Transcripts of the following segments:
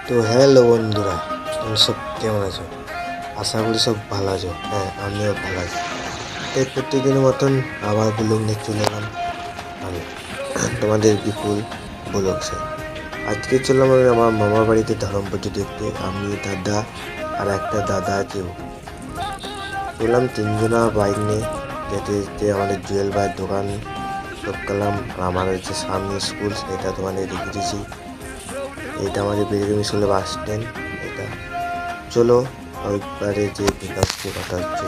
তো হ্যালো বন্ধুরা, তোমরা সব কেমন আছো? আশা করি সব ভালো আছো। হ্যাঁ, আমিও ভালো আছি। তাই প্রত্যেকদিনের মতন আবার ব্লগ নিয়ে চলে এলাম আমি, তোমাদের বিপুল ব্লগ স্যার। আজকে চললাম আমি আমার মামার বাড়িতে ধরম পুজো দেখতে। আমি, দাদা আর একটা দাদা আছে। চললাম তিনজনা বাইক নিয়ে। যেতে যেতে আমাদের জুয়েল ভাইয়ের দোকান টপকালাম। আর আমার হচ্ছে সামনে স্কুল, সেটা তোমাদের রেখে দিয়েছি। এটা আমাদের বেরিগ্রাম স্কুলের বাস স্ট্যান্ড। এটা চলো ওইবারে যে বিকাশকে কথা হচ্ছে।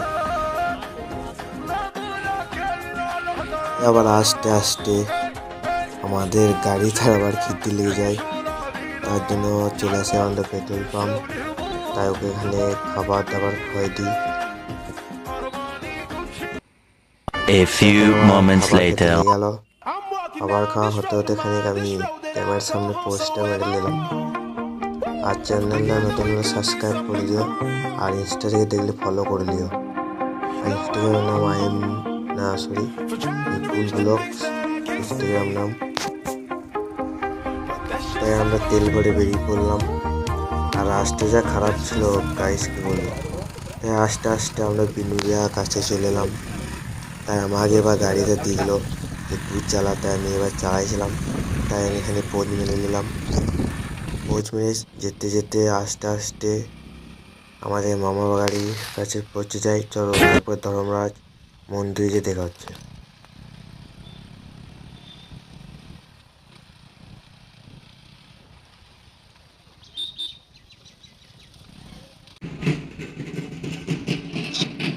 আবার আস্তে আস্তে আমাদের গাড়ি আবার খিদে লেগে যায়। তার জন্য চলে আসে আমাদের পেট্রোল পাম্প। তাই ওকে এখানে খাবার দাবার খাওয়াই দিই। A few moments খাবার খেতে later. নিয়ে গেল। খাবার খাওয়া হতে হতে খানিক আমি ক্যামেরার সামনে পোস্টটা মেরে নিলাম। আর চ্যানেলটা নতুন হলে সাবস্ক্রাইব করে দিও, আর ইনস্টা থেকে দেখলে ফলো করে দিও। আর ইনস্টাগ্রামের নাম বিপুল ব্লগস ইনস্টাগ্রাম নাম। তাই আমরা তেল ভরে বেরিয়ে পড়লাম। আর রাস্তা যা খারাপ ছিল গাইস কি বলবো। তাই আস্তে আস্তে আমরা বিনুরিয়া কাছে চলে এলাম। তাই আমাকে এবার গাড়িটা দিয়ে দিল যে তুই চালা। তাই আমি এবার চালাইছিলাম। তাই আমি এখানে পোজ মেরে নিলাম। পোজ মেরে যেতে যেতে আস্তে আস্তে আমাদের মামার বাড়ির কাছে পৌঁছে যাই। চলো তারপর ধর্মরাজ মন্দিরে দেখা হচ্ছে।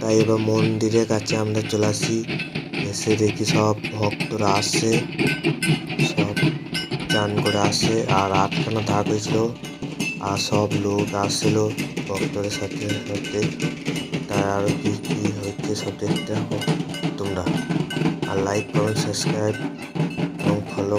তাই এবার মন্দিরের কাছে আমরা চলে আসি। এসে দেখি সব ভক্তরা আসছে, সব চান করে আসে। আর 8খানা ধাপ হয়েছিল, আর সব লোক আসছিল ভক্তদের সাথে সাথে। তাই আরও কি কি হচ্ছে সব দেখতে থাকো তোমরা। আর লাইক কমেন্ট সাবস্ক্রাইব এবং ফলো